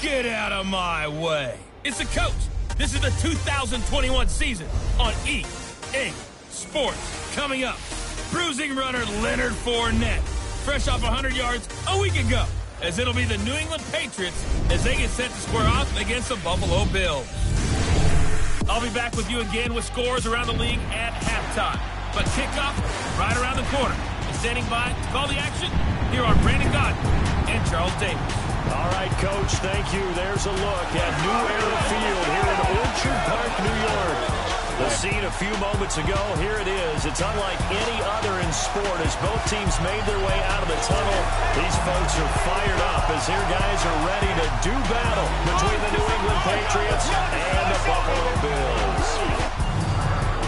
Get out of my way. It's the coach. This is the 2021 season on EA Sports. Coming up, bruising runner Leonard Fournette, fresh off 100 yards a week ago, as it'll be the New England Patriots as they get set to square off against the Buffalo Bills. I'll be back with you again with scores around the league at halftime. But kickoff right around the corner. And standing by to call the action, here are Brandon Godden and Charles Davis. All right, Coach, thank you. There's a look at New Era Field here in Orchard Park, New York. The scene a few moments ago, here it is. It's unlike any other in sport as both teams made their way out of the tunnel. These folks are fired up as their guys are ready to do battle between the New England Patriots and the Buffalo Bills.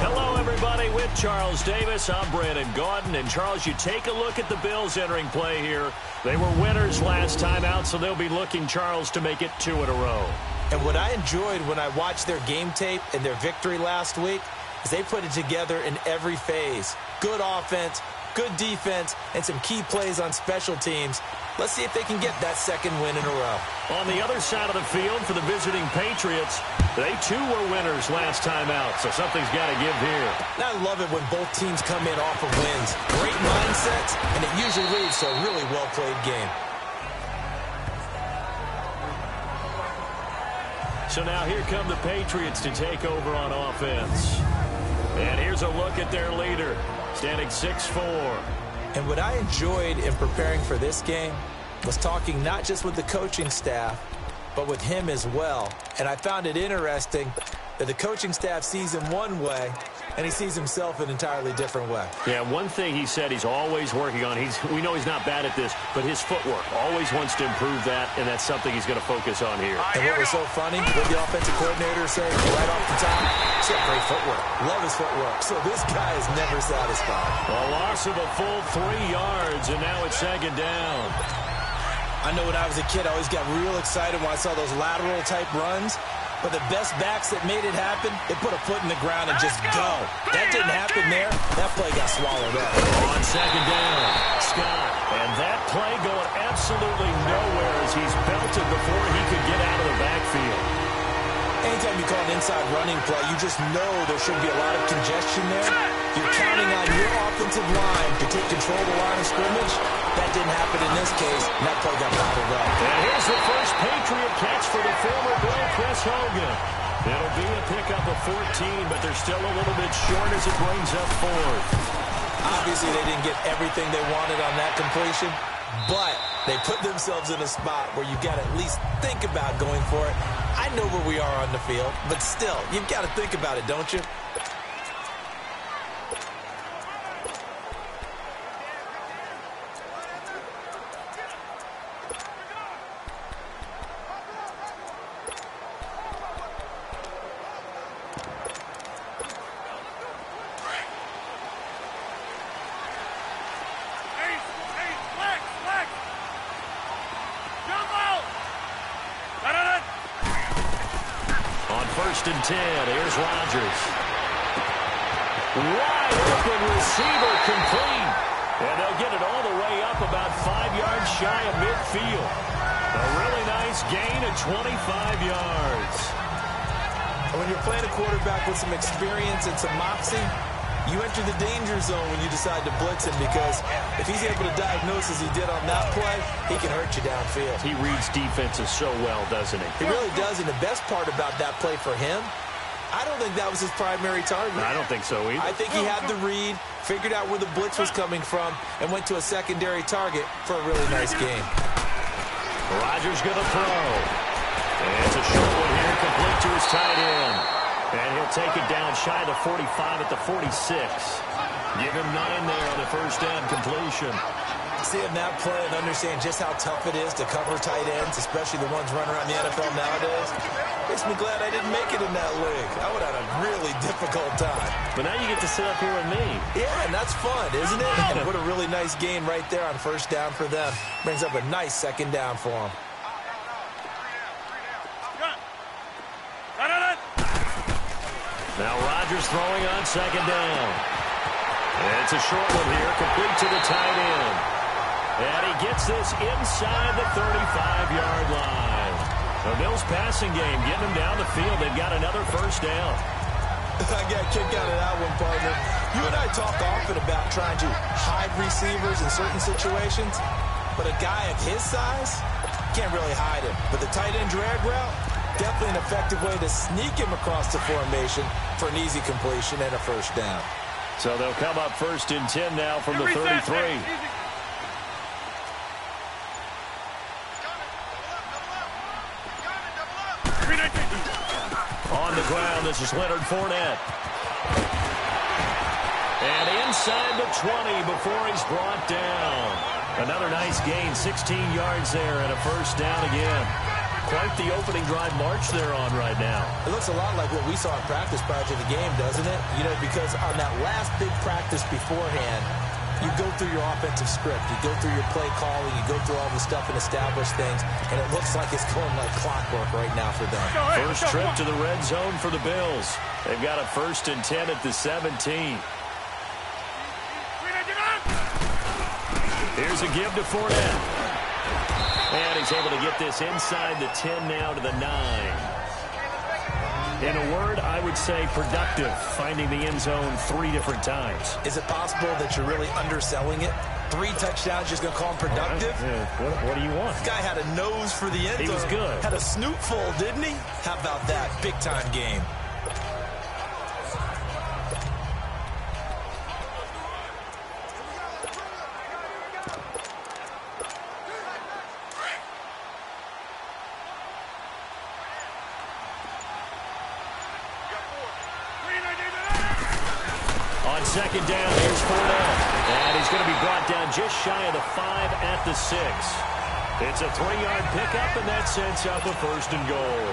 Hello, everybody, with Charles Davis. I'm Brandon Gaudin. And, Charles, you take a look at the Bills entering play here. They were winners last time out, so they'll be looking, Charles, to make it 2 in a row. And what I enjoyed when I watched their game tape and their victory last week is they put it together in every phase. Good offense, good defense, and some key plays on special teams. Let's see if they can get that second win in a row. On the other side of the field for the visiting Patriots, they too were winners last time out, so something's got to give here. And I love it when both teams come in off of wins. Great mindsets, and it usually leads to a really well-played game. So now here come the Patriots to take over on offense. And here's a look at their leader, standing 6'4". And what I enjoyed in preparing for this game was talking not just with the coaching staff, but with him as well. And I found it interesting that the coaching staff sees him one way, and he sees himself an entirely different way. Yeah, one thing he said he's always working on, we know he's not bad at this, but his footwork, always wants to improve that, and that's something he's going to focus on here. And what was so funny, what the offensive coordinator said right off the top, he's got great footwork. Love his footwork. So this guy is never satisfied. A loss of a full 3 yards, and now it's second down. I know when I was a kid, I always got real excited when I saw those lateral-type runs. But the best backs that made it happen, they put a foot in the ground and just go. That didn't happen there. That play got swallowed up. On second down, Scott. And that play going absolutely nowhere as he's belted before he could get out of the backfield. Anytime you call an inside running play, you just know there should be a lot of congestion there. You're counting on your offensive line to take control of the line of scrimmage. That didn't happen in this case, and that play got bottled up. And here's the first Patriot catch for the former Bill, Chris Hogan. It'll be a pickup of 14, but they're still a little bit short as it brings up 4th. Obviously, they didn't get everything they wanted on that completion, but they put themselves in a spot where you've got to at least think about going for it. I know where we are on the field, but still, you've got to think about it, don't you? First and 10, here's Rodgers. Wide open receiver complete. And they'll get it all the way up about 5 yards shy of midfield. A really nice gain of 25 yards. When you're playing a quarterback with some experience and some moxie, you enter the danger zone when you decide to blitz him, because if he's able to diagnose as he did on that play, he can hurt you downfield. He reads defenses so well, doesn't he? He really does, and the best part about that play for him, I don't think that was his primary target. I don't think so either. I think he had the read, figured out where the blitz was coming from, and went to a secondary target for a really nice game. Rodgers going to throw. And it's a short one here, complete to his tight end. And he'll take it down shy of the 45 at the 46. Give him 9 there on the first down completion. Seeing that play and understand just how tough it is to cover tight ends, especially the ones running around the NFL nowadays, makes me glad I didn't make it in that league. I would have had a really difficult time. But now you get to sit up here with me. Yeah, and that's fun, isn't it? And what a really nice game right there on first down for them. Brings up a nice second down for them. Now Rodgers throwing on second down. And it's a short one here, complete to the tight end. And he gets this inside the 35-yard line. A The Bills passing game, getting them down the field. They've got another first down. I got a kick out of that one, partner. You and I talk often about trying to hide receivers in certain situations, but a guy of his size can't really hide him. But the tight end drag route, definitely an effective way to sneak him across the formation for an easy completion and a first down. So they'll come up 1st and 10 now from the 33. On the ground, this is Leonard Fournette. And inside the 20 before he's brought down. Another nice gain, 16 yards there and a first down again. Quite the opening drive march they're on right now. It looks a lot like what we saw in practice prior to the game, doesn't it? You know, because on that last big practice beforehand, you go through your offensive script. You go through your play calling. You go through all the stuff and establish things. And it looks like it's going like clockwork right now for them. First trip to the red zone for the Bills. They've got a 1st and 10 at the 17. Here's a give to Fournette. And he's able to get this inside the 10 now to the 9. In a word, I would say productive, finding the end zone 3 different times. Is it possible that you're really underselling it? 3 touchdowns, just going to call him productive? What do you want? This guy had a nose for the end zone. He was good. Had a snoot full, didn't he? How about that? Big-time game. On 2nd down, here's Fournette. And he's going to be brought down just shy of the 5 at the 6. It's a 3-yard pickup, and that sets up a 1st and goal.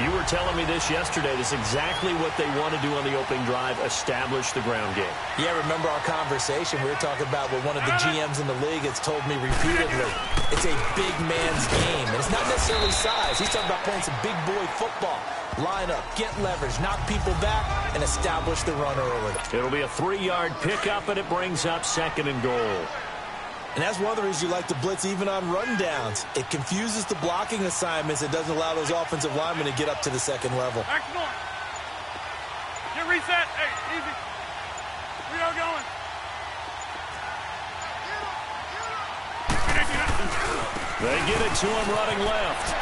You were telling me this yesterday. This is exactly what they want to do on the opening drive, establish the ground game. Yeah, remember our conversation. We were talking about what one of the GMs in the league has told me repeatedly. It's a big man's game, and it's not necessarily size. He's talking about playing some big boy football. Line up, get leverage, knock people back, and establish the run early. It'll be a 3-yard pickup, and it brings up 2nd and goal. And that's one of the reasons you like to blitz even on rundowns. It confuses the blocking assignments. It doesn't allow those offensive linemen to get up to the 2nd level. Excellent. Get reset. Hey, easy. We are going. They get it to him running left.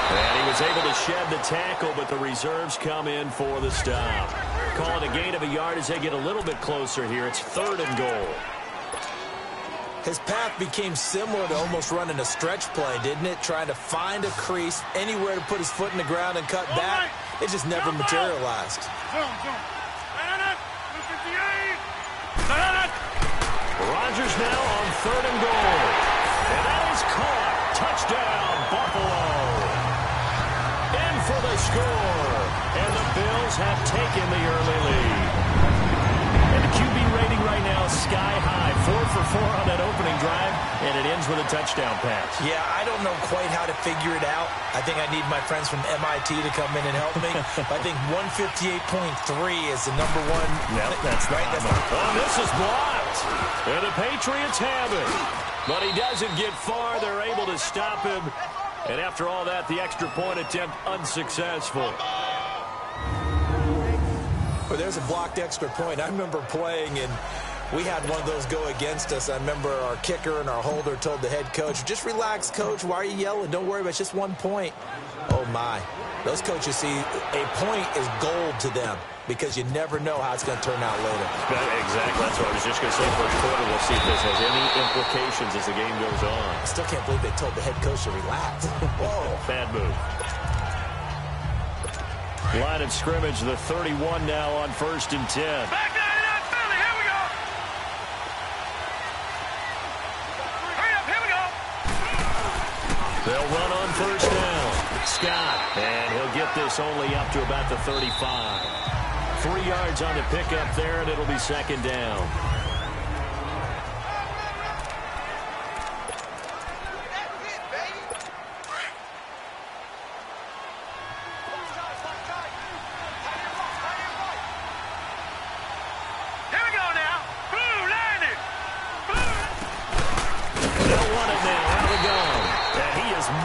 And he was able to shed the tackle, but the reserves come in for the stop. Call it a gain of a yard as they get a little bit closer here. It's 3rd and goal. His path became similar to almost running a stretch play, didn't it? Trying to find a crease, anywhere to put his foot in the ground and cut back. It just never materialized. Rodgers now on 3rd and goal. And that is caught. Touchdown, Buffalo. In for the score. And the Bills have taken the early lead. And the QB rating right now is sky high. 4 for 4 on that opening drive, and it ends with a touchdown pass. Yeah, I don't know quite how to figure it out. I think I need my friends from MIT to come in and help me. I think 158.3 is the number one. Yep, that's right. Oh, this is blocked. And the Patriots have it. But he doesn't get far. They're able to stop him. And after all that, the extra point attempt unsuccessful. Well, there's a blocked extra point. I remember playing, and we had one of those go against us. I remember our kicker and our holder told the head coach, just relax, coach. Why are you yelling? Don't worry about it. It's just 1 point. Oh, my. Those coaches see a point is gold to them because you never know how it's going to turn out later. Exactly. That's what I was just going to say. First quarter, we'll see if this has any implications as the game goes on. I still can't believe they told the head coach to relax. Whoa. Bad move. Line of scrimmage, the 31 now on 1st and 10. Back down in that Philly. Here we go. Hurry up. Here we go. They'll run on 1st down. Scott, and he'll get this only up to about the 35. 3 yards on the pickup there, and it'll be 2nd down.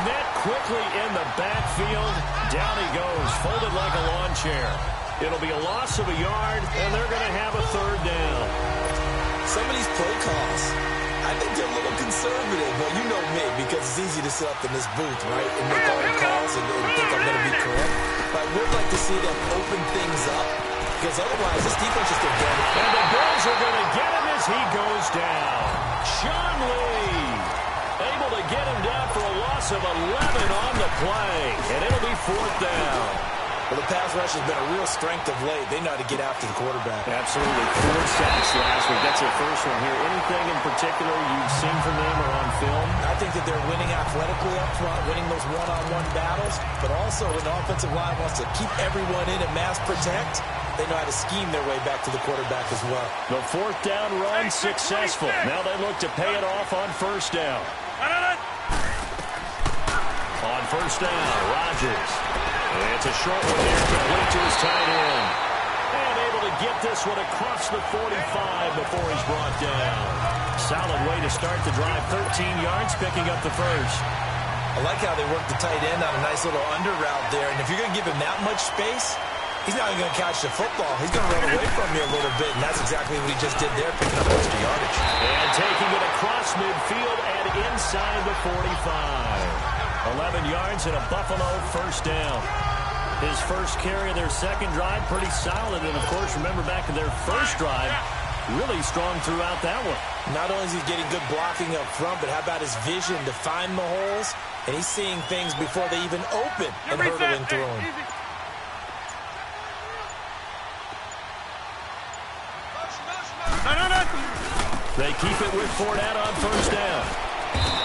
Met quickly in the backfield. Down he goes, folded like a lawn chair. It'll be a loss of a yard, and they're going to have a third down. Some of these play calls, I think they're a little conservative. Well, you know me, because it's easy to sit up in this booth, right, and make all the calls and think I'm going to be correct. But I would like to see them open things up, because otherwise this defense is still getting it. And the Bills are going to get him as he goes down. Sean Lee able to get him down for a loss of 11 on the play, and it'll be fourth down. Well, the pass rush has been a real strength of late. They know how to get after the quarterback. Absolutely. 4 sacks last week. That's their first one here. Anything in particular you've seen from them or on film? I think that they're winning athletically up front, winning those one-on-one battles, but also when the offensive line wants to keep everyone in and mass protect, they know how to scheme their way back to the quarterback as well. The fourth down run successful. Now they look to pay it off on first down. On first down, Rodgers. It's a short one here, complete to his tight end. And able to get this one across the 45 before he's brought down. Solid way to start the drive. 13 yards, picking up the first. I like how they work the tight end on a nice little under route there. And if you're going to give him that much space, he's not even going to catch the football. He's going to run away from you a little bit, and that's exactly what he just did there, picking up extra yardage. And taking it across midfield and inside the 45. 11 yards and a Buffalo first down. His first carry of their second drive, pretty solid. And, of course, remember back to their first drive, really strong throughout that one. Not only is he getting good blocking up front, but how about his vision to find the holes? And he's seeing things before they even open and hurdling through him. They keep it with Fournette on first down.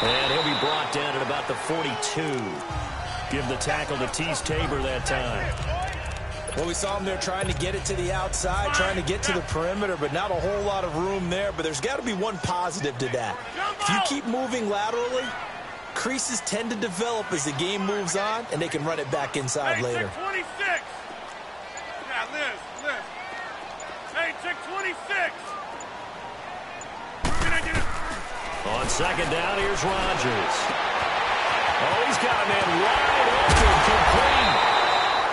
And he'll be brought down at about the 42. Give the tackle to Tease Tabor that time. Well, we saw him there trying to get it to the outside, trying to get to the perimeter, but not a whole lot of room there. But there's got to be one positive to that. If you keep moving laterally, creases tend to develop as the game moves on, and they can run it back inside later. 26. Yeah, Liz. Hey, check 26. On second down, here's Rodgers. Oh, he's got a man wide open, complete.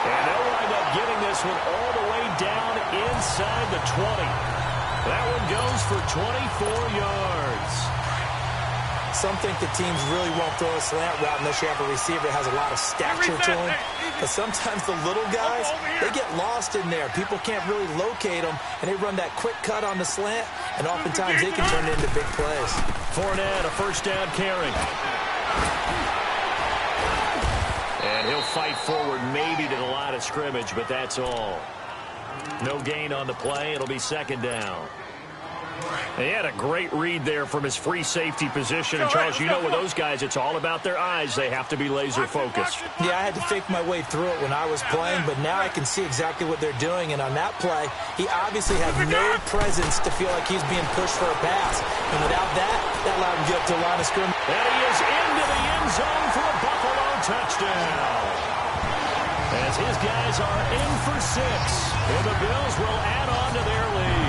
And they'll wind up getting this one all the way down inside the 20. That one goes for 24 yards. Some think the teams really won't throw a slant route unless you have a receiver that has a lot of stature to him. But sometimes the little guys, they get lost in there. People can't really locate them, and they run that quick cut on the slant, and oftentimes they can turn it into big plays. Fournette, a first down carry. And he'll fight forward maybe to the line of scrimmage, but that's all. No gain on the play. It'll be second down. He had a great read there from his free safety position. And, Charles, you know with those guys, it's all about their eyes. They have to be laser-focused. Yeah, I had to fake my way through it when I was playing, but now I can see exactly what they're doing. And on that play, he obviously had no presence to feel like he's being pushed for a pass. And without that, that allowed him to get up to the line of scrimmage. And he is into the end zone for a Buffalo touchdown. As his guys are in for 6. And the Bills will add on to their lead.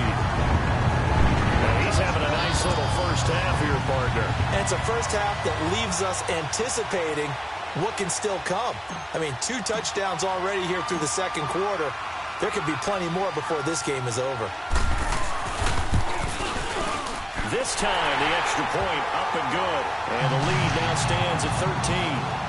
He's having a nice little first half here, partner. And it's a first half that leaves us anticipating what can still come. I mean, 2 touchdowns already here through the second quarter. There could be plenty more before this game is over. This time, the extra point up and good. And the lead now stands at 13.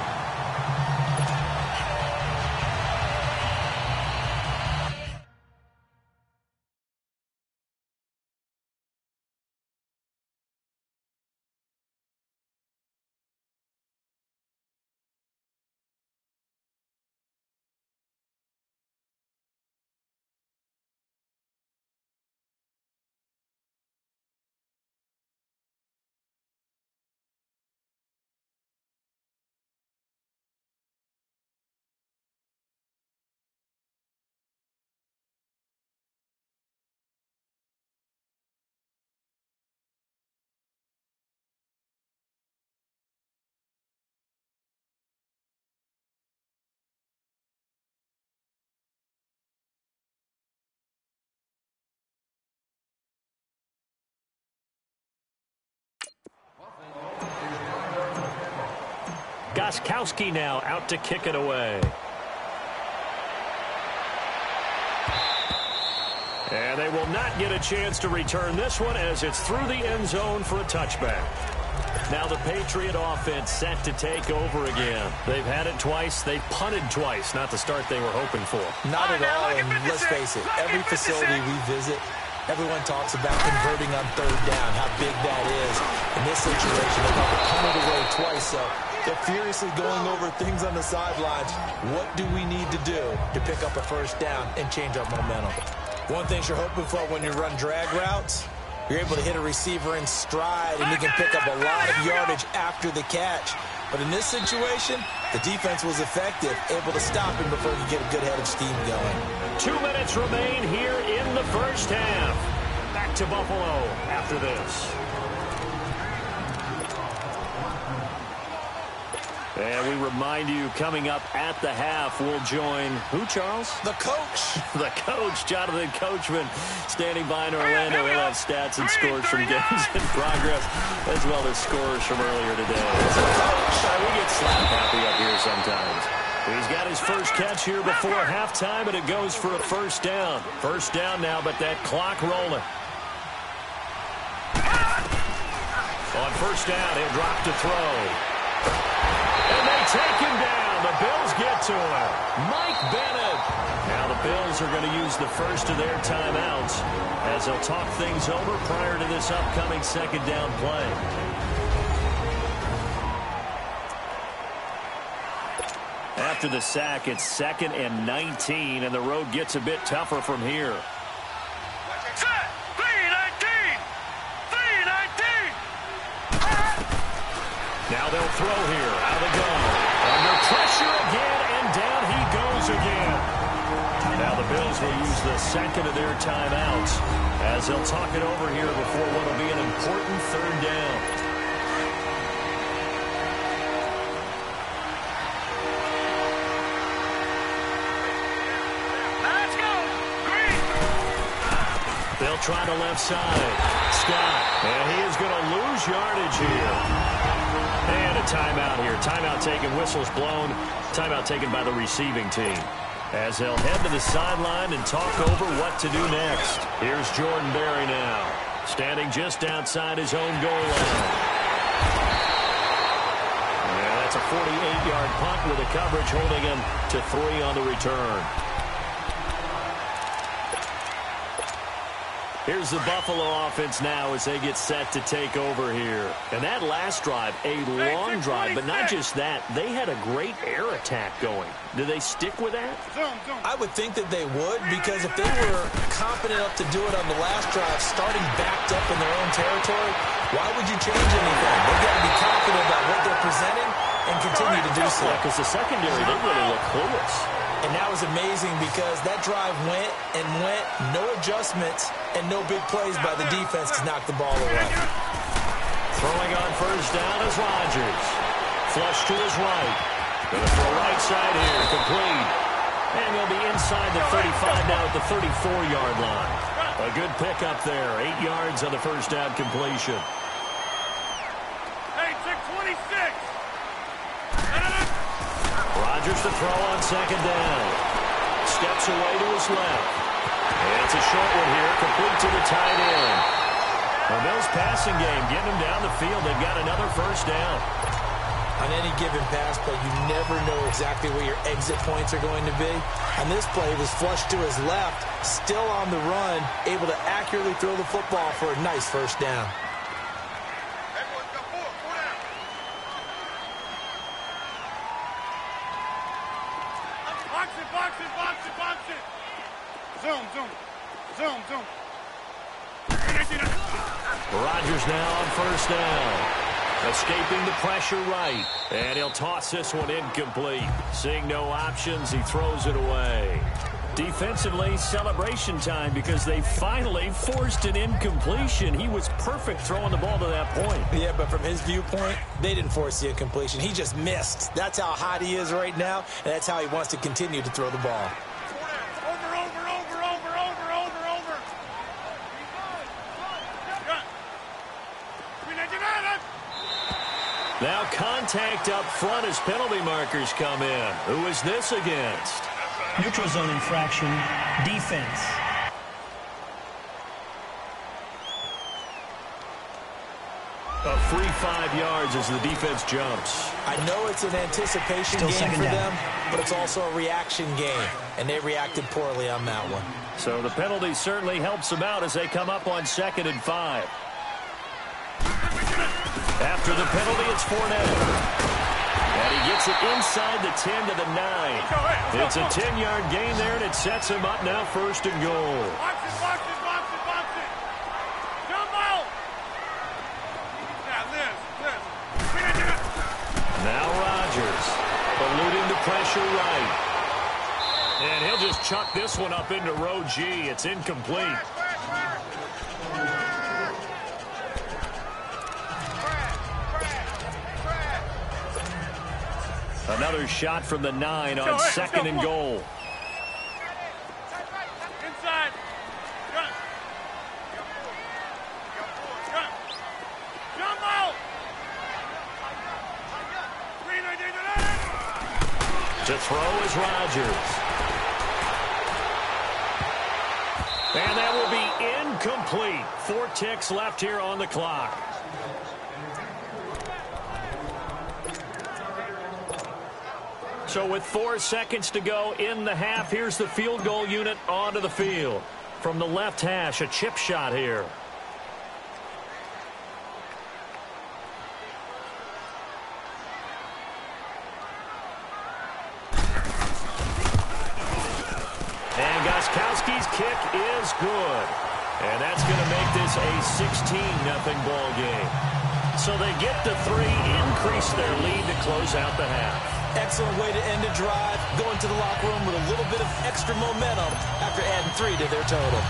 Gostkowski now out to kick it away. And they will not get a chance to return this one as it's through the end zone for a touchback. Now the Patriot offense set to take over again. They've had it twice. They've punted twice. Not the start they were hoping for. Not at all, and let's face it, every facility we visit, everyone talks about converting on third down, how big that is. In this situation, they've got to punt it away twice, so they're furiously going over things on the sidelines. What do we need to do to pick up a first down and change our momentum? One thing you're hoping for when you run drag routes, you're able to hit a receiver in stride, and you can pick up a lot of yardage after the catch. But in this situation, the defense was effective, able to stop him before you get a good head of steam going. 2 minutes remain here in the first half. Back to Buffalo after this. And we remind you, coming up at the half, we'll join who, Charles? The coach. The coach, Jonathan Coachman, standing by in Orlando. He'll have stats and scores from games in progress, as well as scores from earlier today. So, we get slap happy up here sometimes. He's got his first catch here before halftime, and it goes for a first down. First down now, but that clock rolling. On first down, he'll drop to throw. And they take him down. The Bills get to him. Mike Bennett. Now the Bills are going to use the first of their timeouts as they'll talk things over prior to this upcoming second down play. After the sack, it's 2nd and 19, and the road gets a bit tougher from here. Now they'll throw here out of the gun. Under pressure again, and down he goes again. Now the Bills will use the second of their timeouts as they'll talk it over here before what will be an important third down. Let's go. Green. They'll try the left side. Scott, and he is going to lose yardage here. And a timeout here. Timeout taken, whistles blown. Timeout taken by the receiving team. As they'll head to the sideline and talk over what to do next. Here's Jordan Berry now, standing just outside his own goal line. And that's a 48-yard punt with a coverage holding him to 3 on the return. Here's the Buffalo offense now as they get set to take over here. And that last drive, a long drive, but not just that. They had a great air attack going. Do they stick with that? I would think that they would, because if they were confident enough to do it on the last drive, starting backed up in their own territory, why would you change anything? They've got to be confident about what they're presenting and continue to do so. Because the secondary, they really look clueless. And that was amazing because that drive went and went, no adjustments, and no big plays by the defense to knock the ball away. Throwing on first down is Rodgers. Flush to his right. Going to throw right side here, complete. And he'll be inside the 35 now at the 34-yard line. A good pickup there, 8 yards on the first down completion. Hey, 626. Rodgers to throw on second down. Steps away to his left. And it's a short one here, complete to the tight end. The Bills passing game, getting them down the field. They've got another first down. On any given pass play, you never know exactly where your exit points are going to be. On this play, he was flushed to his left, still on the run, able to accurately throw the football for a nice first down. Zoom. Rodgers now on first down. Escaping the pressure right. And he'll toss this one incomplete. Seeing no options, he throws it away. Defensively, celebration time because they finally forced an incompletion. He was perfect throwing the ball to that point. Yeah, but from his viewpoint, they didn't force the incompletion. He just missed. That's how hot he is right now, and that's how he wants to continue to throw the ball. Now contact up front as penalty markers come in. Who is this against? Neutral zone infraction, defense. A free 5 yards as the defense jumps. I know it's an anticipation game for them, but it's also a reaction game, and they reacted poorly on that one. So the penalty certainly helps them out as they come up on 2nd and 5. After the penalty, it's Fournette. And he gets it inside the 10 to the 9. It's a 10-yard gain there, and it sets him up now 1st and goal. Box it, box it, box it, box it. Jump out. Yeah, this. Now Rodgers, eluding the pressure right. And he'll just chuck this one up into row G. It's incomplete. Another shot from the 9 on 2nd and goal. Inside. Jump out. To throw is Rodgers. And that will be incomplete. 4 ticks left here on the clock. So with 4 seconds to go in the half, here's the field goal unit onto the field. From the left hash, a chip shot here. And Gostkowski's kick is good. And that's going to make this a 16-0 ball game. So they get to 3, increase their lead to close out the half. Excellent way to end a drive, going to the locker room with a little bit of extra momentum after adding 3 to their total.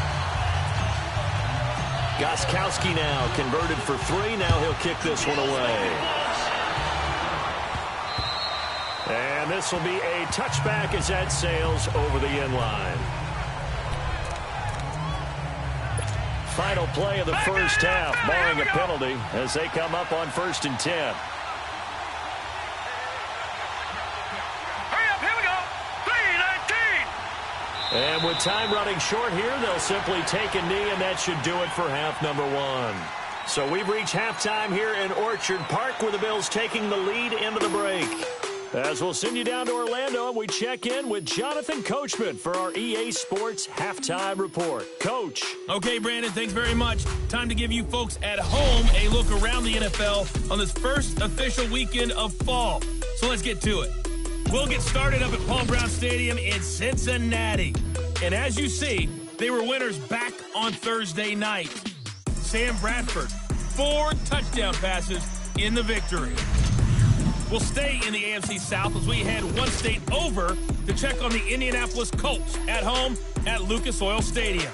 Gostkowski now converted for 3. Now he'll kick this one away. And this will be a touchback as that sails over the end line. Final play of the first half, barring a penalty, as they come up on 1st and 10. And with time running short here, they'll simply take a knee, and that should do it for half number 1. So we've reached halftime here in Orchard Park, with the Bills taking the lead into the break. As we'll send you down to Orlando, and we check in with Jonathan Coachman for our EA Sports Halftime Report. Coach. Okay, Brandon, thanks very much. Time to give you folks at home a look around the NFL on this first official weekend of fall. So let's get to it. We'll get started up at Paul Brown Stadium in Cincinnati. And as you see, they were winners back on Thursday night. Sam Bradford, 4 touchdown passes in the victory. We'll stay in the AFC South as we head one state over to check on the Indianapolis Colts at home at Lucas Oil Stadium.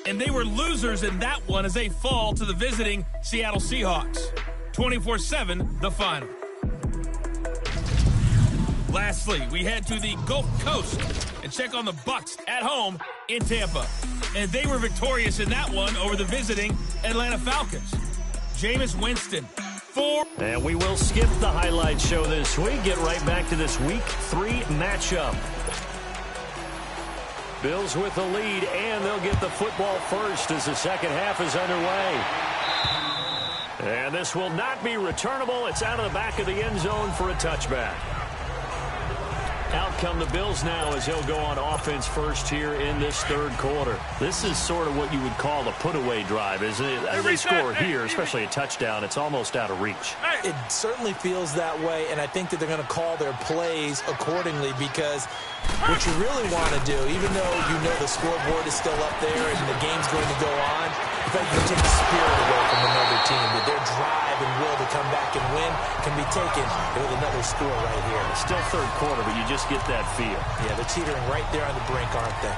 And they were losers in that one as they fall to the visiting Seattle Seahawks. 24-7, the final. Lastly, we head to the Gulf Coast and check on the Bucs at home in Tampa. And they were victorious in that one over the visiting Atlanta Falcons. Jameis Winston, 4. And we will skip the highlight show this week. Get right back to this Week 3 matchup. Bills with the lead, and they'll get the football first as the second half is underway. And this will not be returnable. It's out of the back of the end zone for a touchback. Out come the Bills now as they'll go on offense first here in this third quarter. This is sort of what you would call a put-away drive, isn't it? As they score here, especially a touchdown, it's almost out of reach. It certainly feels that way, and I think that they're going to call their plays accordingly, because what you really want to do, even though you know the scoreboard is still up there and the game's going to go on, in fact, you take the spirit away from another team, that their drive and will to come back and win can be taken with another score right here. It's still third quarter, but you just get that feel. Yeah, they're teetering right there on the brink, aren't they?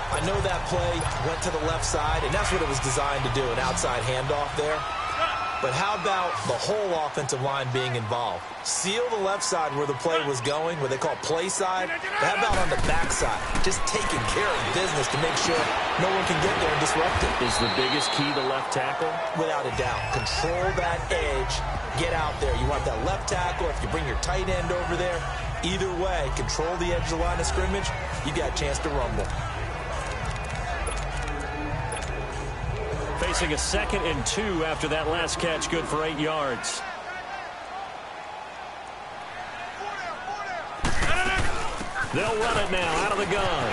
I know that play went to the left side, and that's what it was designed to do, an outside handoff there. But how about the whole offensive line being involved? Seal the left side where the play was going, what they call play side. But how about on the back side? Just taking care of business to make sure no one can get there and disrupt it. Is the biggest key the left tackle? Without a doubt. Control that edge. Get out there. You want that left tackle. If you bring your tight end over there, either way, control the edge of the line of scrimmage, you got a chance to rumble. Facing a 2nd and 2 after that last catch, good for 8 yards. They'll run it now out of the gun.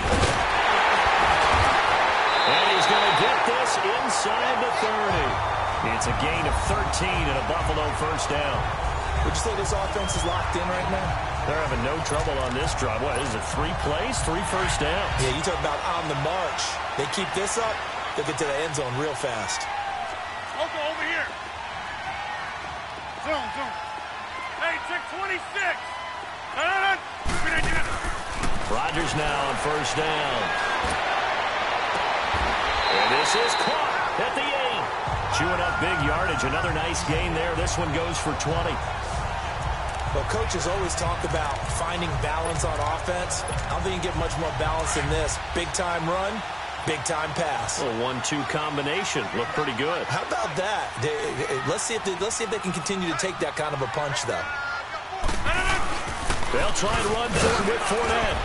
And he's going to get this inside the 30. It's a gain of 13 and a Buffalo first down. Would you say this offense is locked in right now? They're having no trouble on this drive. What is it, 3 plays, 3 first downs? Yeah, you talk about on the march. They keep this up, they'll get to the end zone real fast. Local over here. Zoom, zoom. Hey, check 26. Rodgers now on first down. And this is caught at the 8. Chewing up big yardage. Another nice gain there. This one goes for 20. Well, coaches always talk about finding balance on offense. I don't think you get much more balance than this. Big-time run, big-time pass. A 1-2 combination. Looked pretty good. How about that? Let's see if they can continue to take that kind of a punch, though. They'll try and run forward with Fournette.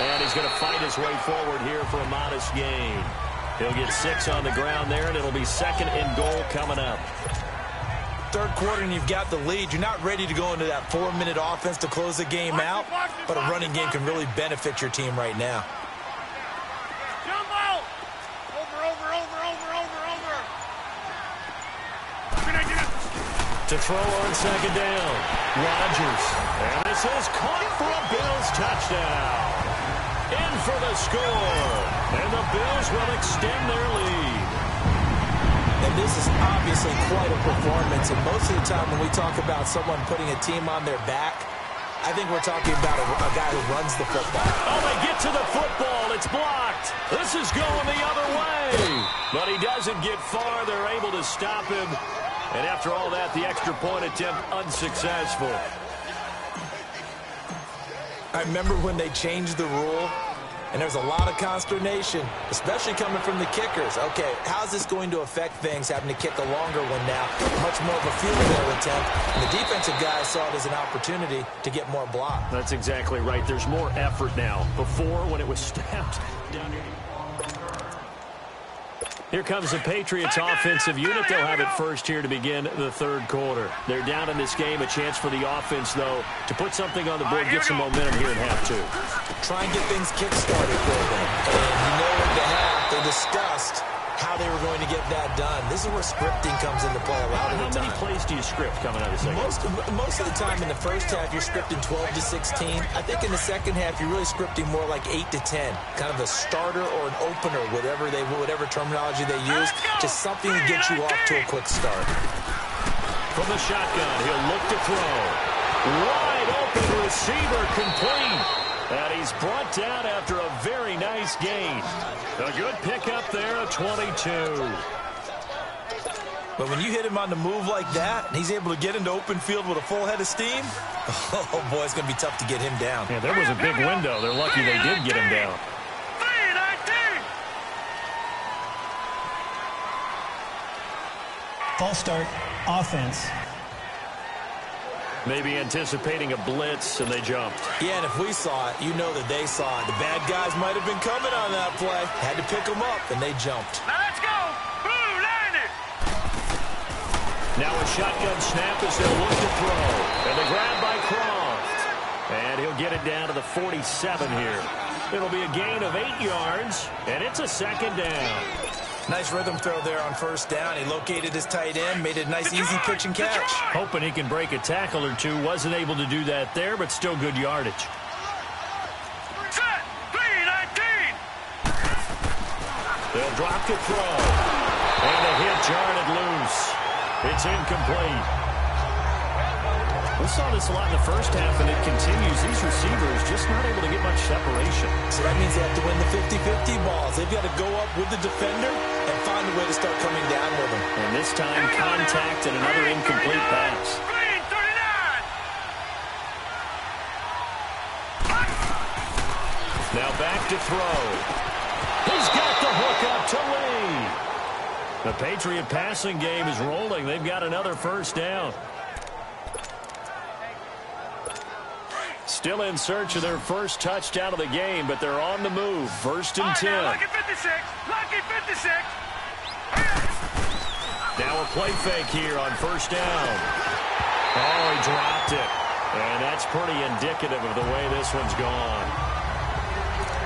And he's going to fight his way forward here for a modest gain. He'll get 6 on the ground there, and it'll be 2nd and goal coming up. Third quarter, and you've got the lead. You're not ready to go into that 4-minute offense to close the game out, but a running game can really benefit your team right now. Jump out! Over. To throw on 2nd down. Rodgers. And this is caught for a Bills touchdown. In for the score. And the Bills will extend their lead. And this is obviously quite a performance. And most of the time when we talk about someone putting a team on their back, I think we're talking about a guy who runs the football. Oh, they get to the football. It's blocked. This is going the other way. But he doesn't get far. They're able to stop him. And after all that, the extra point attempt unsuccessful. I remember when they changed the rule, and there's a lot of consternation, especially coming from the kickers. Okay, how's this going to affect things, having to kick a longer one now? Much more of a field goal attempt. And the defensive guys saw it as an opportunity to get more block. That's exactly right. There's more effort now. Before, when it was snapped down here. Here comes the Patriots offensive unit. They'll have it first here to begin the third quarter. They're down in this game. A chance for the offense, though, to put something on the board, get some momentum here in half 2. Try and get things kick-started for them. And you know what they have. They discussed how they were going to get that done. This is where scripting comes into play a lot of the time. How many plays do you script coming out of the second? Most of the time in the first half, you're scripting 12 to 16. I think in the second half, you're really scripting more like 8 to 10. Kind of a starter or an opener, whatever terminology they use. Just something to get you off to a quick start. From the shotgun, he'll look to throw. Wide open receiver complete. And he's brought down after a very nice gain. A good pickup there, a 22. But when you hit him on the move like that, and he's able to get into open field with a full head of steam, oh, boy, it's going to be tough to get him down. Yeah, there was a big window. They're lucky they did get him down. False start, offense. Maybe anticipating a blitz, and they jumped. Yeah, and if we saw it, you know that they saw it. The bad guys might have been coming on that play. Had to pick them up, and they jumped. Now let's go. Blue, line it. Now a shotgun snap as they'll look to throw. And the grab by Croft. And he'll get it down to the 47 here. It'll be a gain of 8 yards, and it's a 2nd down. Nice rhythm throw there on first down. He located his tight end, made it a nice, easy pitch and catch. Hoping he can break a tackle or two. Wasn't able to do that there, but still good yardage. Set. 3-19. They'll drop to throw. And the hit jarred it loose. It's incomplete. We saw this a lot in the first half, and it continues. These receivers just just not able to get much separation. So that means they have to win the 50-50 balls. They've got to go up with the defender and find a way to start coming down with them. And this time, contact and another incomplete pass. Now back to throw. He's got the hook up to Lee. The Patriot passing game is rolling. They've got another first down. Still in search of their first touchdown of the game, but they're on the move. First and 10. Lucky 56. Lucky 56. Now a play fake here on first down. Oh, he dropped it. And that's pretty indicative of the way this one's gone.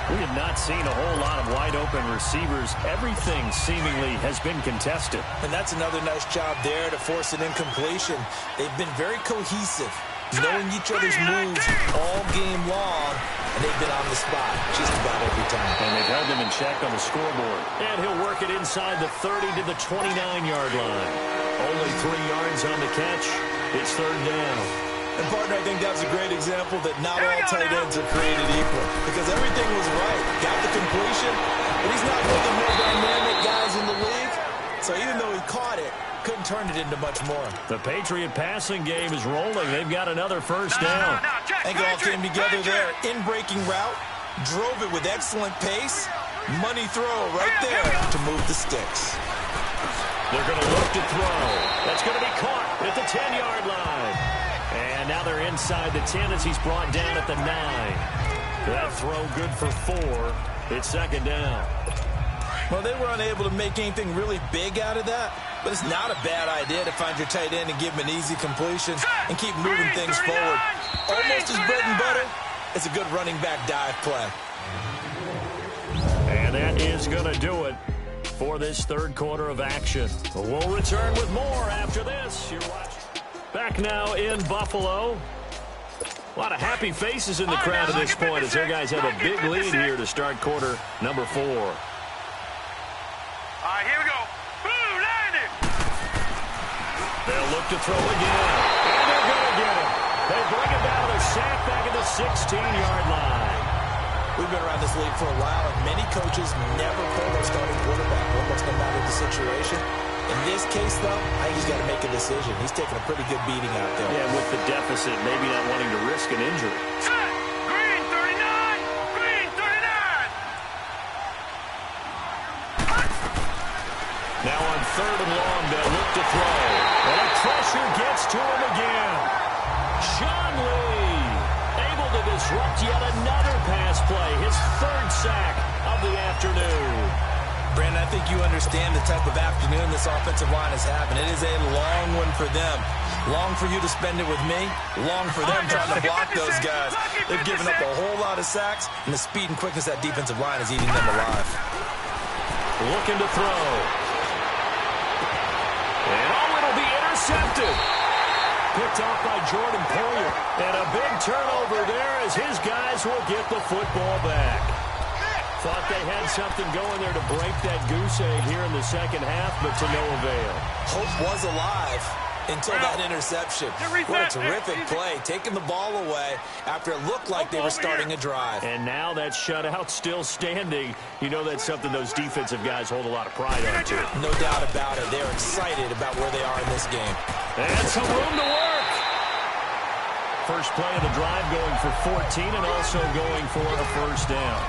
We have not seen a whole lot of wide-open receivers. Everything seemingly has been contested. And that's another nice job there to force an incompletion. They've been very cohesive, knowing each other's moves all game long, and they've been on the spot just about every time. And they've held them in check on the scoreboard. And he'll work it inside the 30 to the 29-yard line. Only 3 yards on the catch. It's third down. And, partner, I think that was a great example that not all tight ends are created equal, because everything was right. Got the completion, but he's not one of the more dynamic guys in the league. So even though he caught it, couldn't turn it into much more. The Patriot passing game is rolling. They've got another first down. I think it all came together there. In-breaking route, drove it with excellent pace. Money throw right there to move the sticks. They're going to look to throw. That's going to be caught at the 10-yard line. And now they're inside the 10 as he's brought down at the 9. That throw good for 4. It's second down. Well, they were unable to make anything really big out of that, but it's not a bad idea to find your tight end and give him an easy completion and keep moving things forward. Almost his bread and butter. It's a good running back dive play. And that is going to do it for this third quarter of action. We'll return with more after this. You're watching. Back now in Buffalo. A lot of happy faces in the crowd at this point as their guys have a big lead here to start quarter number 4. All right, here we go. Boom, landed. They'll look to throw again. And they're going to get it. They bring it down with a sack back at the 16-yard line. We've been around this league for a while, and many coaches never pull their starting quarterback, almost no matter the situation. In this case, though, I think he's got to make a decision. He's taking a pretty good beating out there. Yeah, with the deficit, maybe not wanting to risk an injury. Set. Green 39. Green 39. Now on third and long, they'll look to throw. And the pressure gets to him again. John Lee able to disrupt yet another pass play. His third sack of the afternoon. Brandon, I think you understand the type of afternoon this offensive line is having. It is a long one for them. Long for you to spend it with me. Long for them trying to block those guys. They've given up a whole lot of sacks, and the speed and quickness of that defensive line is eating them alive. Looking to throw. And it'll be intercepted. Picked off by Jordan Poyer. And a big turnover there as his guys will get the football back. Thought they had something going there to break that goose egg here in the second half, but to no avail. Hope was alive until that interception. What a terrific play, taking the ball away after it looked like they were starting a drive. And now that shutout still standing. You know that's something those defensive guys hold a lot of pride on, too. No doubt about it. They're excited about where they are in this game. And some room to work. First play of the drive going for 14 and also going for a first down.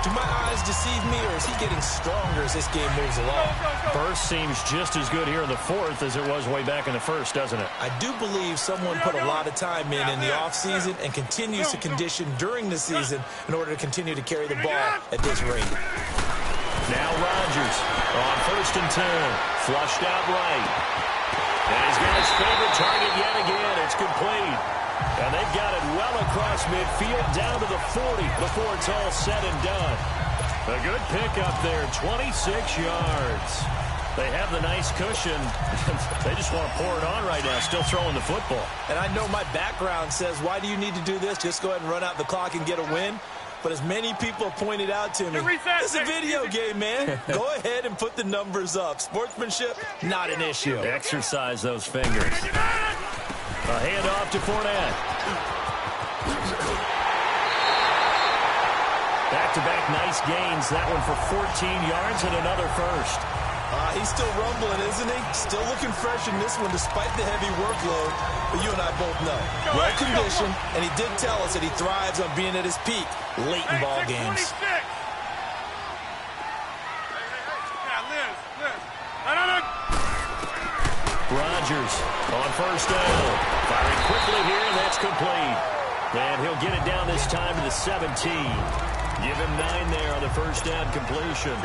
Do my eyes deceive me, or is he getting stronger as this game moves along? First seems just as good here in the fourth as it was way back in the first, doesn't it? I do believe someone put a lot of time in the offseason and continues to condition during the season in order to continue to carry the ball at this rate. Now Rodgers on first and 10. Flushed out right. And he's got his favorite target yet again. It's complete. And they've got it well across midfield down to the 40 before it's all said and done. A good pickup there, 26 yards. They have the nice cushion. They just want to pour it on right now, still throwing the football. And I know my background says, why do you need to do this? Just go ahead and run out the clock and get a win. But as many people have pointed out to me, this is a video game, man. Go ahead and put the numbers up. Sportsmanship, not an issue. Exercise those fingers. A handoff to Fournette. Back-to-back nice gains. That one for 14 yards and another first. He's still rumbling, isn't he? Still looking fresh in this one despite the heavy workload. But you and I both know. Well-conditioned, and he did tell us that he thrives on being at his peak late in ball games. Rodgers on first down. Firing quickly here, and that's complete. And he'll get it down this time to the 17. Give him 9 there on the first down completion.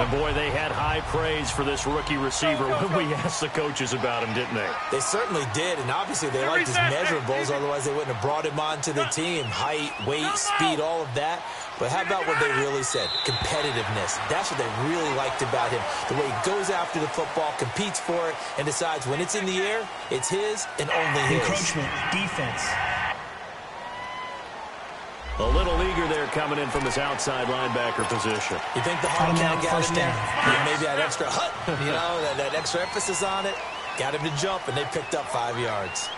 And, boy, they had high praise for this rookie receiver when we asked the coaches about him, didn't they? They certainly did, and obviously they liked his measurables. Otherwise, they wouldn't have brought him onto the team. Height, weight, speed, all of that. But how about what they really said? Competitiveness. That's what they really liked about him. The way he goes after the football, competes for it, and decides when it's in the air, it's his and only his. Encroachment, defense. A little eager there coming in from his outside linebacker position. You think the hard count got him there? Maybe that extra that extra emphasis on it got him to jump, and they picked up 5 yards.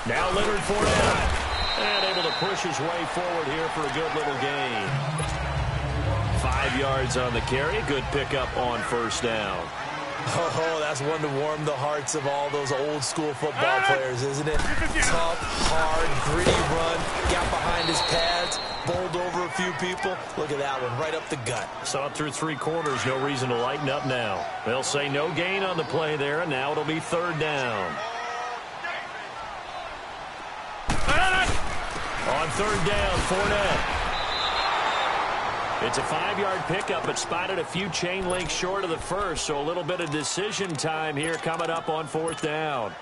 Now Leonard Fournette. And able to push his way forward here for a good little gain. 5 yards on the carry. Good pickup on first down. Oh, that's one to warm the hearts of all those old-school football players, isn't it? Tough, hard, gritty run. Got behind his pads, bowled over a few people. Look at that one, right up the gut. Saw it through 3 quarters. No reason to lighten up now. They'll say no gain on the play there, and now it'll be third down. On third down, Fournette. It's a 5-yard pickup, but spotted a few chain links short of the first, so a little bit of decision time here coming up on fourth down.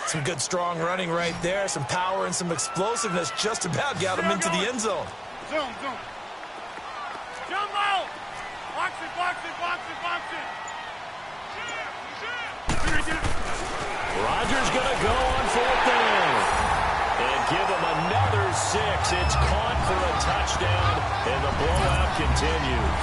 Some good, strong running right there. Some power and some explosiveness just about got him into the end zone. Zoom. Jump out. Box it. Rodgers going to go on fourth down. And give him another 6. It's caught for a touchdown, and the blowout continues.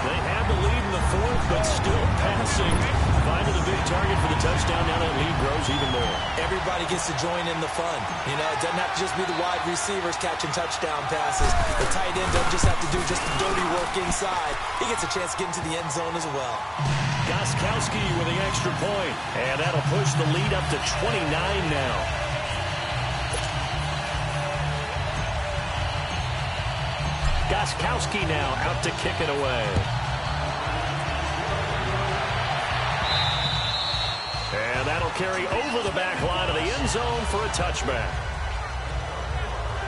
They had the lead in the fourth, but still passing. Finding the big target for the touchdown. Now that lead grows even more. Everybody gets to join in the fun. You know, it doesn't have to just be the wide receivers catching touchdown passes. The tight end doesn't just have to do just the dirty work inside. He gets a chance to get into the end zone as well. Gostkowski with the extra point, and that'll push the lead up to 29 now. Gostkowski now out to kick it away. And that'll carry over the back line of the end zone for a touchback.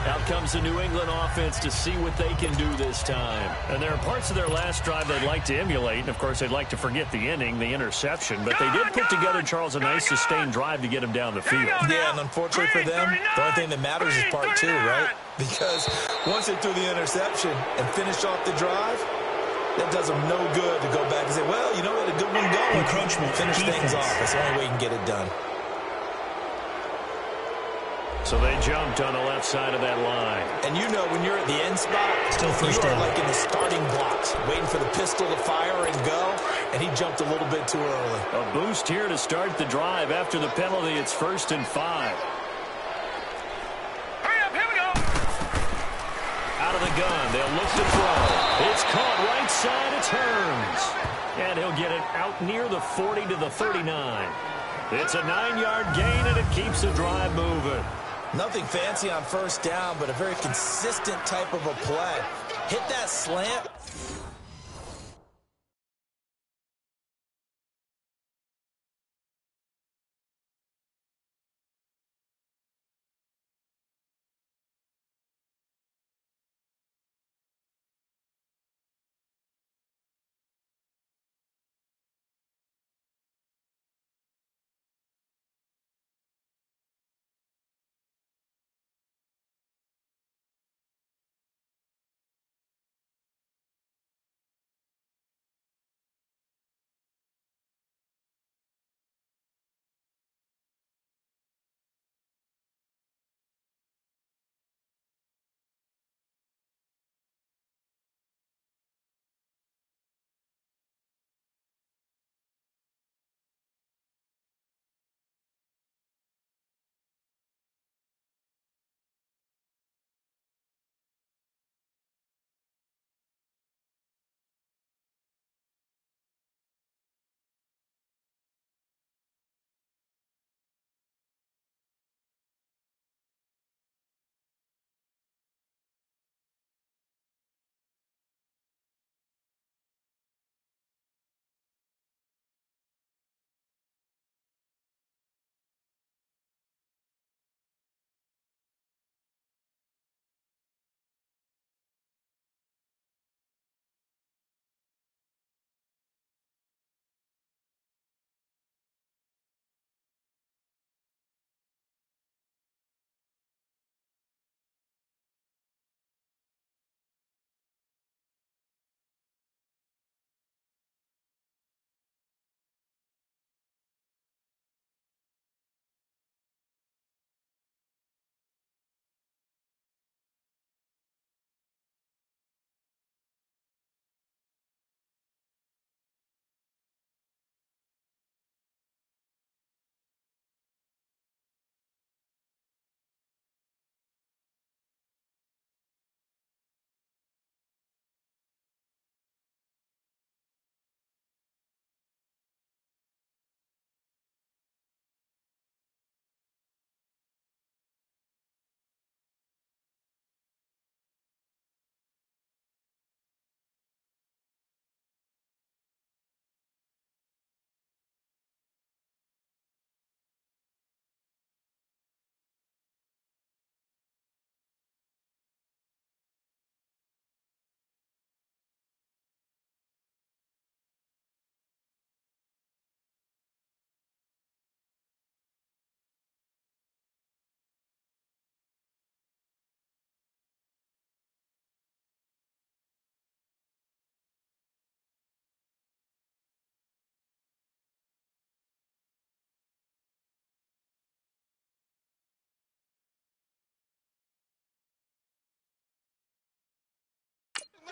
Out comes the New England offense to see what they can do this time. And there are parts of their last drive they'd like to emulate. And, of course, they'd like to forget the inning, the interception. But they did put together, Charles, a nice sustained drive to get him down the field. Yeah, and unfortunately for them, the only thing that matters is part 2, right? Because once they threw the interception and finished off the drive, that does them no good to go back and say, well, you know what, a good one going. Encroachment. Finish things off. That's the only way you can get it done. So they jumped on the left side of that line. And you know when you're at the end spot, still first you are down. like in the starting blocks, waiting for the pistol to fire and go, and he jumped a little bit too early. A boost here to start the drive after the penalty. It's 1st and 5. Hurry up, here we go. Out of the gun, they'll look to throw. It's caught right side, it turns. And he'll get it out near the 40 to the 39. It's a 9-yard gain, and it keeps the drive moving. Nothing fancy on first down, but a very consistent type of a play. Hit that slant,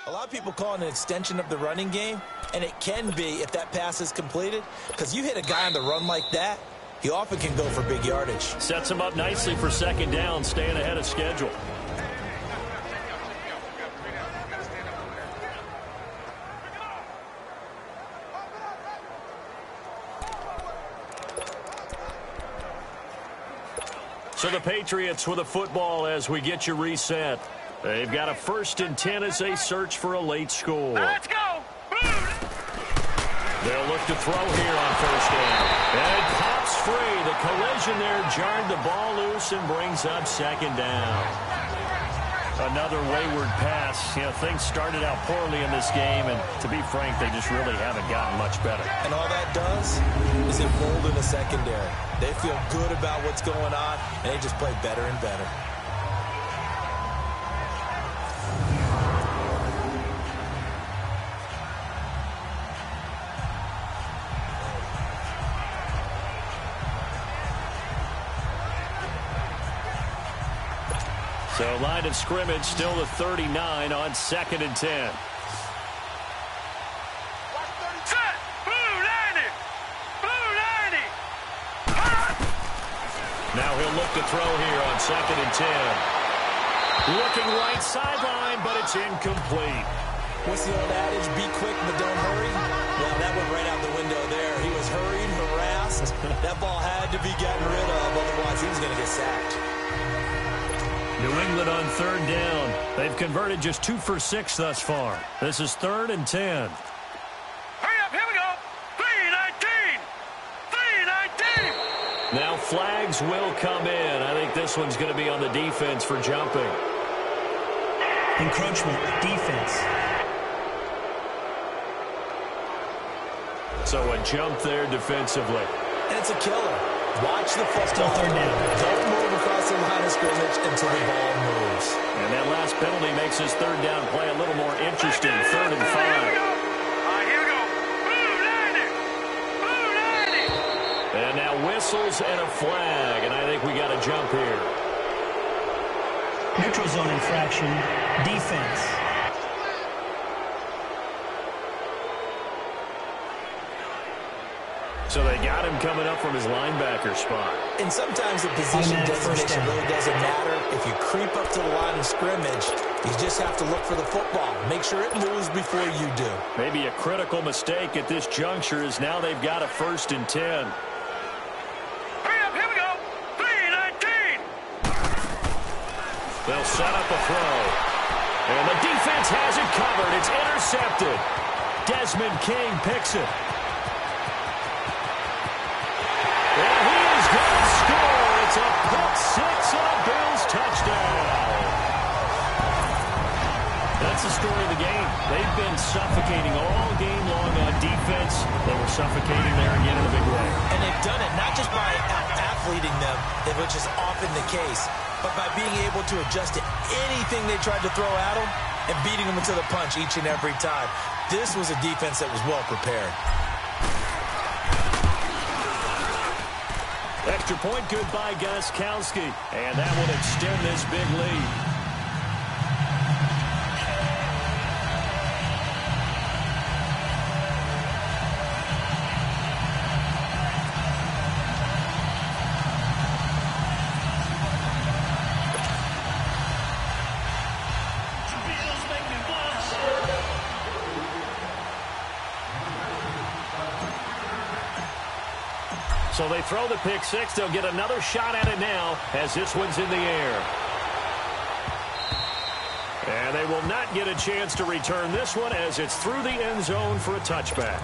A lot of people call it an extension of the running game, and it can be if that pass is completed, because you hit a guy on the run like that, he often can go for big yardage. Sets him up nicely for second down, staying ahead of schedule. So the Patriots with a football as we get you reset. They've got a 1st and 10 as they search for a late score. Let's go. They'll look to throw here on 1st down. And it pops free. The collision there jarred the ball loose and brings up 2nd down. Another wayward pass. You know, things started out poorly in this game, and to be frank, they just really haven't gotten much better. And all that does is embolden the secondary. They feel good about what's going on, and they just play better and better. So line of scrimmage still the 39 on 2nd and 10. Set. Blue 90. Blue 90. Now he'll look to throw here on 2nd and 10. Looking right sideline, but it's incomplete. What's the old adage? Be quick, but don't hurry. Well, that went right out the window there. He was hurried, harassed. That ball had to be gotten rid of, otherwise he was going to get sacked. New England on 3rd down. They've converted just 2 for 6 thus far. This is 3rd and 10. Hurry up, here we go. 319. 319. Now flags will come in. I think this one's going to be on the defense for jumping. Encroachment, defense. So a jump there defensively. And it's a killer. Watch the football. Still 3rd down. Don't move across the line of scrimmage until the ball moves. And that last penalty makes his 3rd down play a little more interesting. 3rd and 5. Here we go. Here we go. Blue 90. Blue 90. And now whistles and a flag. And I think we got a jump here. Neutral zone infraction, defense. So they got him coming up from his linebacker spot. And sometimes the position designation really doesn't matter. If you creep up to the line of scrimmage, you just have to look for the football. Make sure it moves before you do. Maybe a critical mistake at this juncture is now they've got a 1st and 10. Hurry up, here we go. 319. They'll set up a throw. And the defense has it covered. It's intercepted. Desmond King picks it. And he is going to score. It's a pick 6 and a Bills touchdown. That's the story of the game. They've been suffocating all game long on defense. They were suffocating there again in a big way. And they've done it not just by out-athleting them, which is often the case, but by being able to adjust to anything they tried to throw at them and beating them into the punch each and every time. This was a defense that was well prepared. Extra point good by Gostkowski. And that will extend this big lead. So they throw the pick 6. They'll get another shot at it now as this one's in the air. And they will not get a chance to return this one as it's through the end zone for a touchback.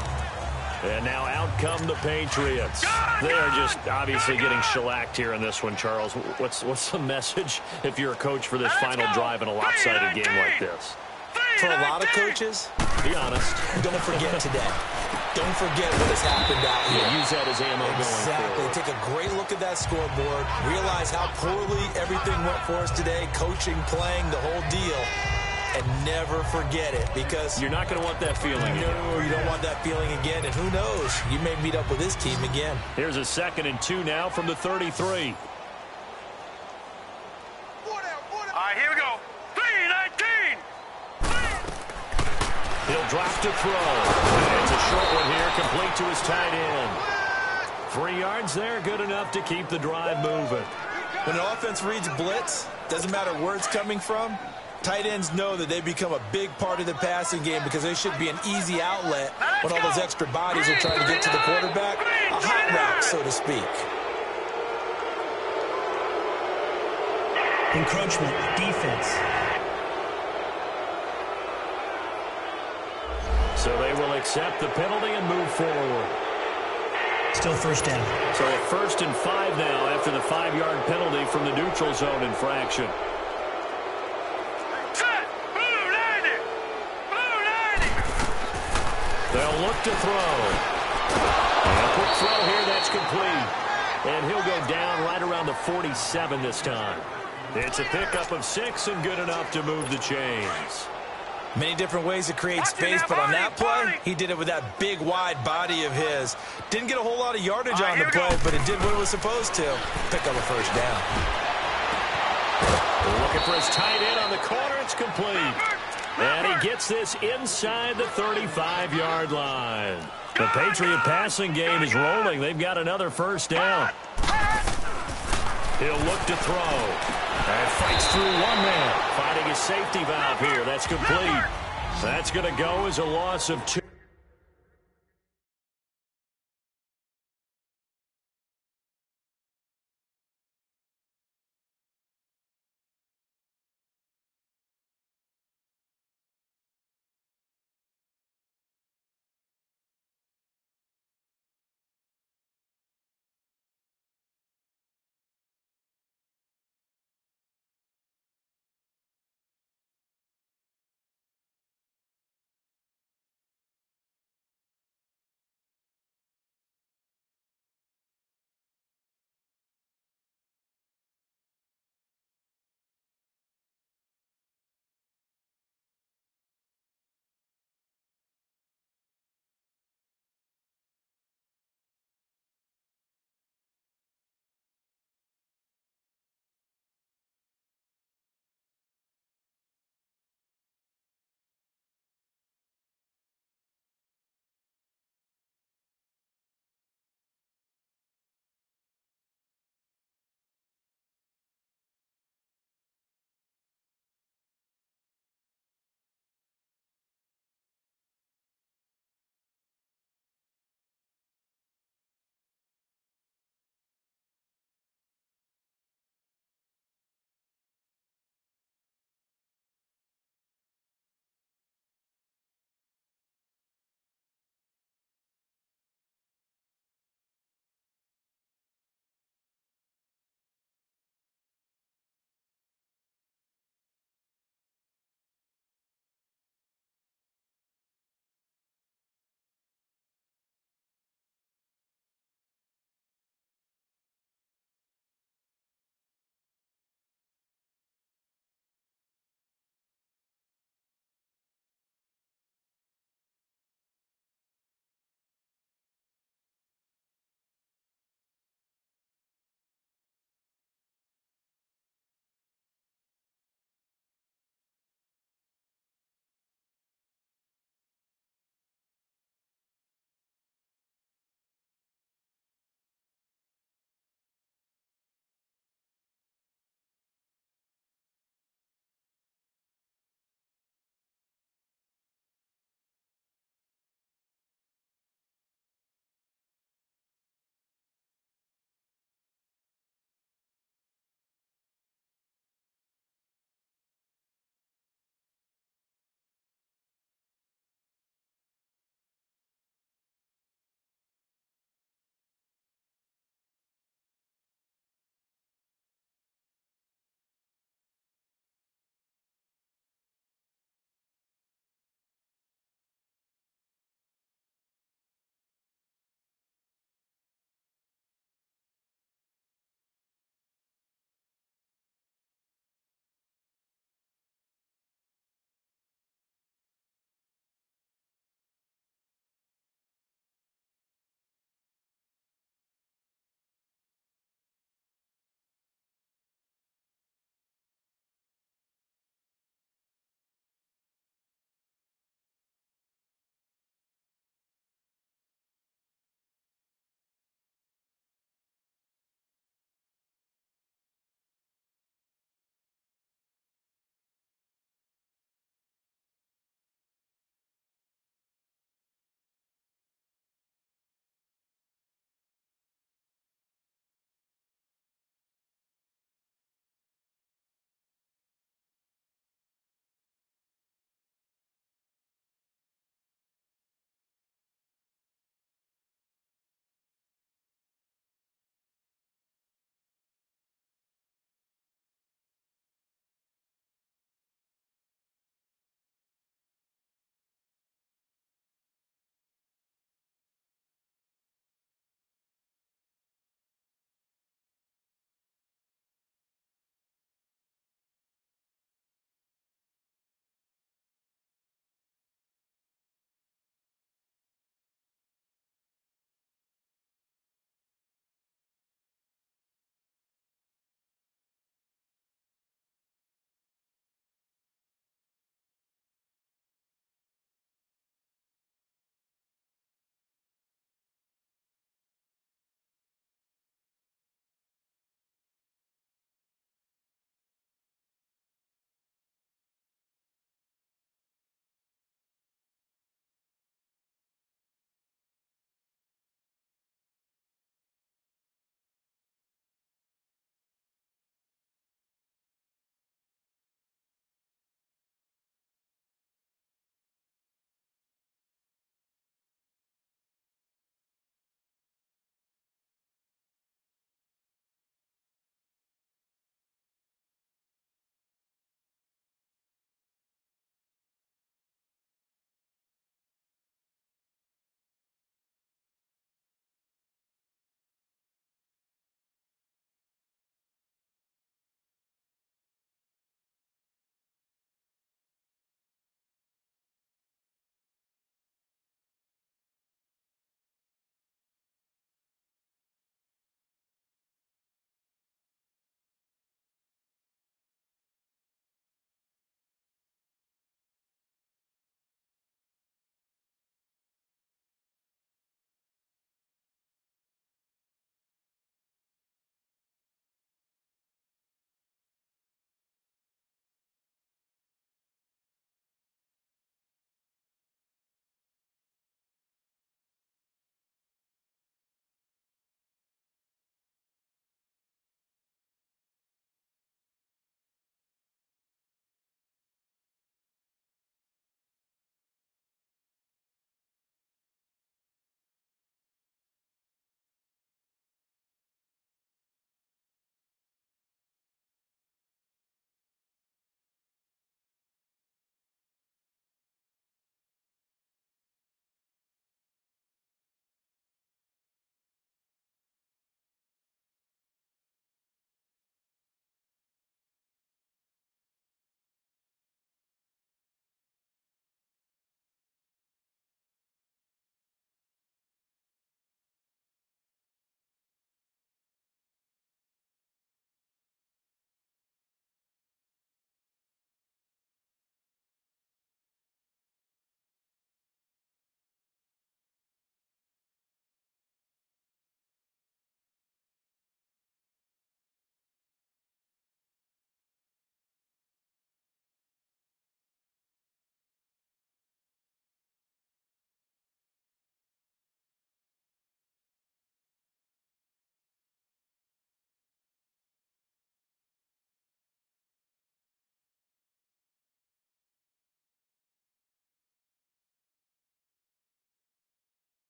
And now out come the Patriots. They are just obviously getting shellacked here in this one, Charles. What's the message if you're a coach for this final drive in a lopsided game like this? For a lot of coaches, be honest, don't forget today. Don't forget what has happened out here. Yeah, use that as ammo going forward. Take a great look at that scoreboard. Realize how poorly everything went for us today. Coaching, playing, the whole deal. And never forget it, because you're not going to want that feeling again. No, you don't want that feeling again. And who knows? You may meet up with this team again. Here's a 2nd and 2 now from the 33. All right, here we go. 319. He'll drop to throw. It's a short one here, complete to his tight end. 3 yards there, good enough to keep the drive moving. When an offense reads blitz, doesn't matter where it's coming from, tight ends know that they become a big part of the passing game because they should be an easy outlet when all those extra bodies are trying to get to the quarterback. A hot route, so to speak. Encroachment, defense. So they will accept the penalty and move forward. Still first down. So at 1st and 5 now after the 5-yard penalty from the neutral zone infraction. They'll look to throw. And a quick throw here, that's complete. And he'll go down right around the 47 this time. It's a pickup of 6 and good enough to move the chains. Many different ways to create space, but on that play, he did it with that big, wide body of his. Didn't get a whole lot of yardage on the play, but it did what it was supposed to. Pick up a first down. Looking for his tight end on the corner. It's complete. And he gets this inside the 35-yard line. The Patriot passing game is rolling. They've got another first down. He'll look to throw. And fights through one man. Finding his safety valve here. That's complete. That's going to go as a loss of 2.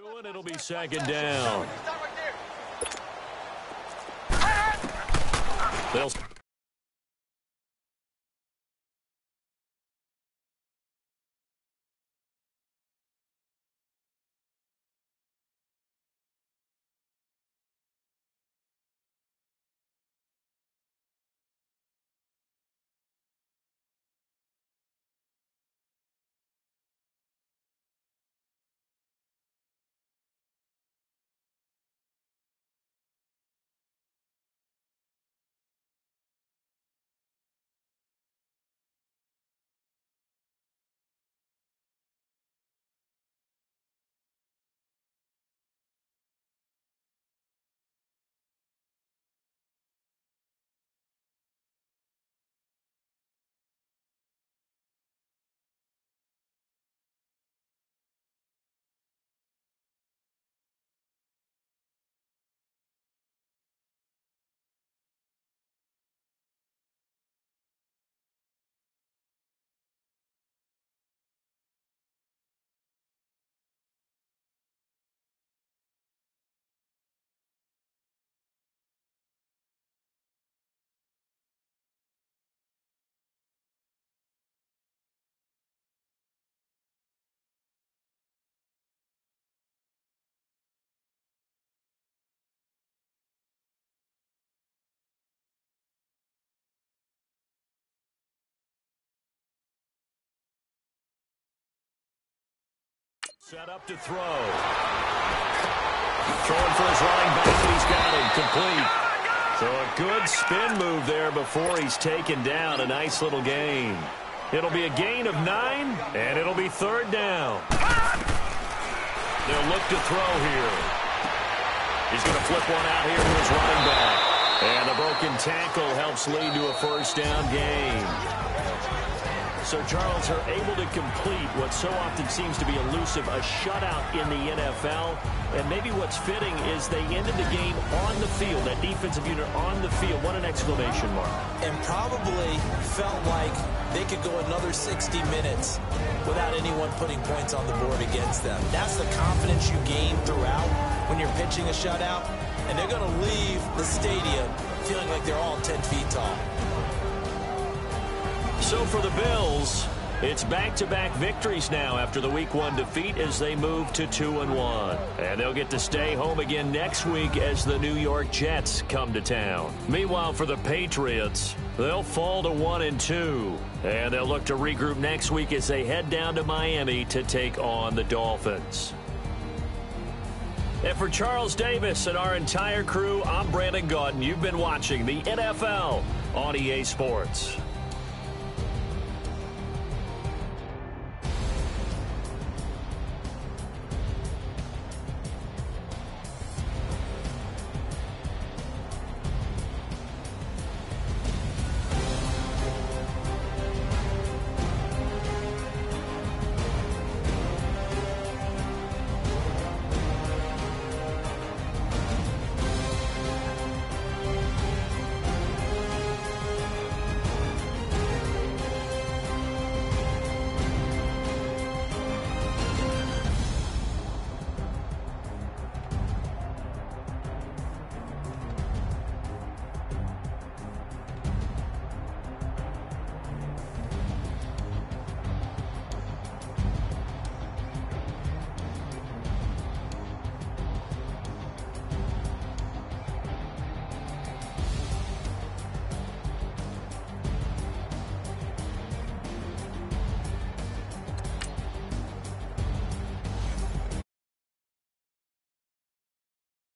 And it'll be second down. They'll set up to throw. Throwing for his running back, and he's got him complete. So a good spin move there before he's taken down. A nice little gain. It'll be a gain of 9, and it'll be third down. They'll look to throw here. He's going to flip one out here to his running back. And the broken tackle helps lead to a first down gain. So, Charles, are able to complete what so often seems to be elusive, a shutout in the NFL. And maybe what's fitting is they ended the game on the field, that defensive unit on the field. What an exclamation mark. And probably felt like they could go another 60 minutes without anyone putting points on the board against them. That's the confidence you gain throughout when you're pitching a shutout. And they're going to leave the stadium feeling like they're all 10 feet tall. So for the Bills, it's back-to-back victories now after the Week 1 defeat as they move to 2-1. And they'll get to stay home again next week as the New York Jets come to town. Meanwhile, for the Patriots, they'll fall to 1-2. And they'll look to regroup next week as they head down to Miami to take on the Dolphins. And for Charles Davis and our entire crew, I'm Brandon Gaudin. You've been watching the NFL on EA Sports.